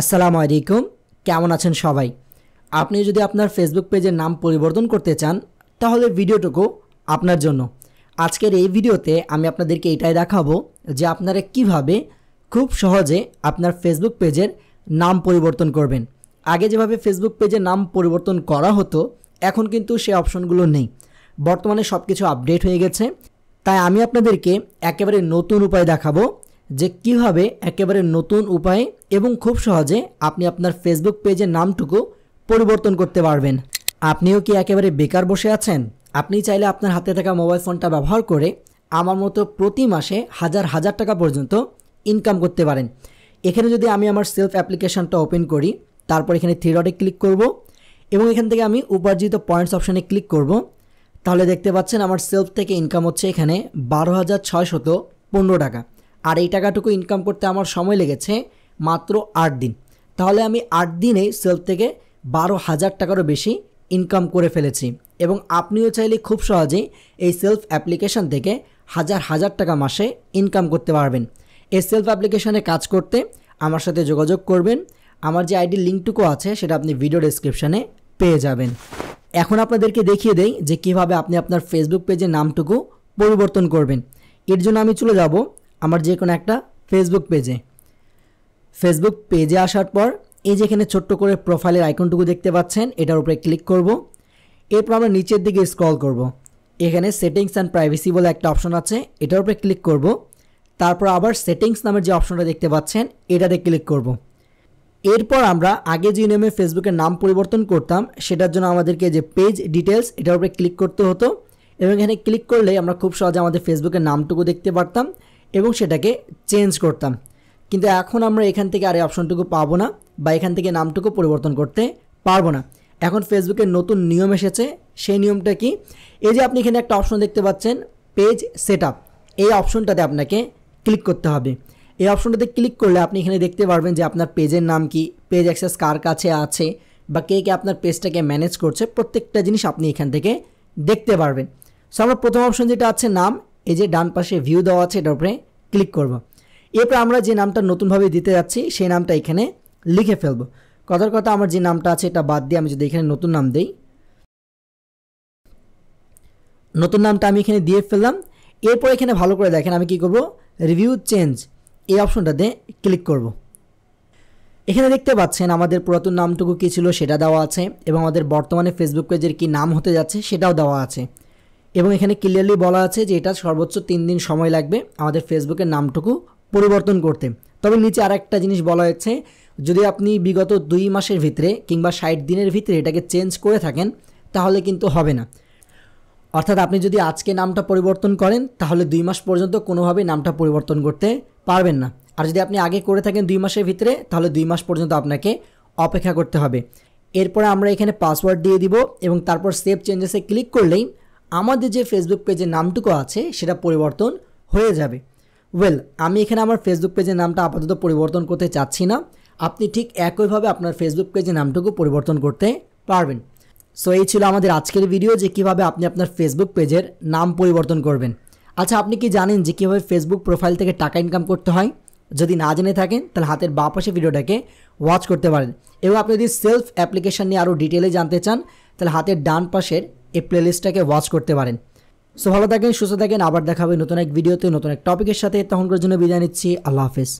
আসসালামু আলাইকুম, কেমন আছেন সবাই? আপনি যদি আপনার ফেসবুক পেজের নাম পরিবর্তন করতে চান তাহলে ভিডিওটুকু আপনার জন্য। আজকের এই ভিডিওতে আমি আপনাদেরকে এটাই দেখাবো যে আপনারা কিভাবে খুব সহজে আপনার ফেসবুক পেজের নাম পরিবর্তন করবেন। আগে যেভাবে ফেসবুক পেজের নাম পরিবর্তন করা হতো এখন কিন্তু সেই অপশনগুলো নেই। বর্তমানে সব কিছু আপডেট হয়ে গেছে, তাই আমি আপনাদেরকে একেবারে নতুন উপায় দেখাবো যে কিভাবে একেবারে নতুন উপায়ে এবং খুব সহজে আপনি আপনার ফেসবুক পেজের নামটুকু পরিবর্তন করতে পারবেন। আপনিও কি একেবারে বেকার বসে আছেন? আপনি চাইলে আপনার হাতে থাকা মোবাইল ফোনটা ব্যবহার করে আমার মতো প্রতি মাসে হাজার হাজার টাকা পর্যন্ত ইনকাম করতে পারেন। এখানে যদি আমি আমার সেলফ অ্যাপ্লিকেশনটা ওপেন করি, তারপর এখানে থ্রি ডটে ক্লিক করব এবং এখান থেকে আমি উপার্জিত পয়েন্টস অপশানে ক্লিক করব, তাহলে দেখতে পাচ্ছেন আমার সেলফ থেকে ইনকাম হচ্ছে এখানে 12,615 টাকা। আর এই টাকাটুকু ইনকাম করতে আমার সময় লেগেছে মাত্র 8 দিন। তাহলে আমি 8 দিনে সেলফ থেকে 12,000 টাকারও বেশি ইনকাম করে ফেলেছি। এবং আপনিও চাইলে খুব সহজেই এই সেলফ অ্যাপ্লিকেশান থেকে হাজার হাজার টাকা মাসে ইনকাম করতে পারবেন। এই সেলফ অ্যাপ্লিকেশানে কাজ করতে আমার সাথে যোগাযোগ করবেন। আমার যে আইডি লিঙ্কটুকু আছে সেটা আপনি ভিডিও ডেসক্রিপশানে পেয়ে যাবেন। এখন আপনাদেরকে দেখিয়ে দেই যে কিভাবে আপনি আপনার ফেসবুক পেজের নামটুকু পরিবর্তন করবেন। এর জন্য আমি চলে যাব আমার যে কোনো একটা ফেসবুক পেজে আসার পর এই যে এখানে ছোট্ট করে প্রোফাইলের আইকনটুকু দেখতে পাচ্ছেন, এটার উপরে ক্লিক করব। এরপর আমরা নিচের দিকে স্ক্রল করব। এখানে সেটিংস অ্যান্ড প্রাইভেসি বলে একটা অপশন আছে, এটার উপরে ক্লিক করব। তারপর আবার সেটিংস নামের যে অপশনটা দেখতে পাচ্ছেন এটাতে ক্লিক করব। এরপর আমরা আগে যে নিয়মে ফেসবুকের নাম পরিবর্তন করতাম সেটার জন্য আমাদেরকে যে পেজ ডিটেলস এটার উপরে ক্লিক করতে হতো এবং এখানে ক্লিক করলে আমরা খুব সহজে আমাদের ফেসবুকের নামটুকু দেখতে পারতাম এবং সেটাকে চেঞ্জ করতাম। কিন্তু এখন আমরা এখান থেকে আর এই অপশনটুকু পাবো না বা এখান থেকে নামটুকু পরিবর্তন করতে পারবো না। এখন ফেসবুকের নতুন নিয়ম এসেছে। সেই নিয়মটা কি? এই যে আপনি এখানে একটা অপশন দেখতে পাচ্ছেন পেজ সেটআপ, এই অপশনটাতে আপনাকে ক্লিক করতে হবে। এই অপশনটাতে ক্লিক করলে আপনি এখানে দেখতে পারবেন যে আপনার পেজের নাম কি, পেজ অ্যাক্সেস কার কাছে আছে বা কে কে আপনার পেজটাকে ম্যানেজ করছে, প্রত্যেকটা জিনিস আপনি এখান থেকে দেখতে পারবেন। সো আমরা প্রথম অপশন যেটা আছে নাম, এই যে ডান পাশে ভিউ দেওয়া আছে এটার উপরে ক্লিক করব। এরপর আমরা যে নামটা নতুনভাবে দিতে যাচ্ছি সেই নামটা এখানে লিখে ফেলবো। কথার কথা আমার যে নামটা আছে এটা বাদ দিয়ে আমি যদি এখানে নতুন নাম দিই, নতুন নামটা আমি এখানে দিয়ে ফেললাম। এরপর এখানে ভালো করে দেখেন আমি কি করব, রিভিউ চেঞ্জ এই অপশনটাতে ক্লিক করব। এখানে দেখতে পাচ্ছেন আমাদের পুরাতন নামটুকু কী ছিল সেটা দেওয়া আছে এবং আমাদের বর্তমানে ফেসবুক পেজের কী নাম হতে যাচ্ছে সেটাও দেওয়া আছে এবং এখানে ক্লিয়ারলি বলা আছে যে এটা সর্বোচ্চ 3 দিন সময় লাগবে আমাদের ফেসবুকের নামটুকু পরিবর্তন করতে। তবে নিচে আর একটা জিনিস বলা হয়েছে, যদি আপনি বিগত 2 মাসের ভিতরে কিংবা 60 দিনের ভিতরে এটাকে চেঞ্জ করে থাকেন তাহলে কিন্তু হবে না। অর্থাৎ আপনি যদি আজকে নামটা পরিবর্তন করেন তাহলে 2 মাস পর্যন্ত কোনোভাবেই নামটা পরিবর্তন করতে পারবেন না। আর যদি আপনি আগে করে থাকেন 2 মাসের ভিতরে তাহলে 2 মাস পর্যন্ত আপনাকে অপেক্ষা করতে হবে। এরপরে আমরা এখানে পাসওয়ার্ড দিয়ে দিব এবং তারপর সেভ চেঞ্জেসে ক্লিক করলেই আমাদের যে ফেসবুক পেজের নামটুকু আছে সেটা পরিবর্তন হয়ে যাবে। আমি এখানে আমার ফেসবুক পেজের নামটা আপাতত পরিবর্তন করতে চাচ্ছি না। আপনি ঠিক একইভাবে আপনার ফেসবুক পেজের নামটুকু পরিবর্তন করতে পারবেন। সো এই ছিল আমাদের আজকের ভিডিও যে কীভাবে আপনি আপনার ফেসবুক পেজের নাম পরিবর্তন করবেন। আচ্ছা, আপনি কি জানেন যে কীভাবে ফেসবুক প্রোফাইল থেকে টাকা ইনকাম করতে হয়? যদি না জেনে থাকেন তাহলে হাতের বাঁ পাশে ভিডিওটাকে ওয়াচ করতে পারেন এবং আপনি যদি সেলফ অ্যাপ্লিকেশান নিয়ে আরও ডিটেলে জানতে চান তাহলে হাতের ডান পাশের এই প্লেলিস্টটাকে ওয়াচ করতে পারেন। সো ভালো থাকেন, সুস্থ থাকেন, আবার দেখা হবে নতুন এক ভিডিওতে নতুন এক টপিকের সাথে। তখনকার জন্য বিদায় নিচ্ছি। আল্লাহ হাফেজ।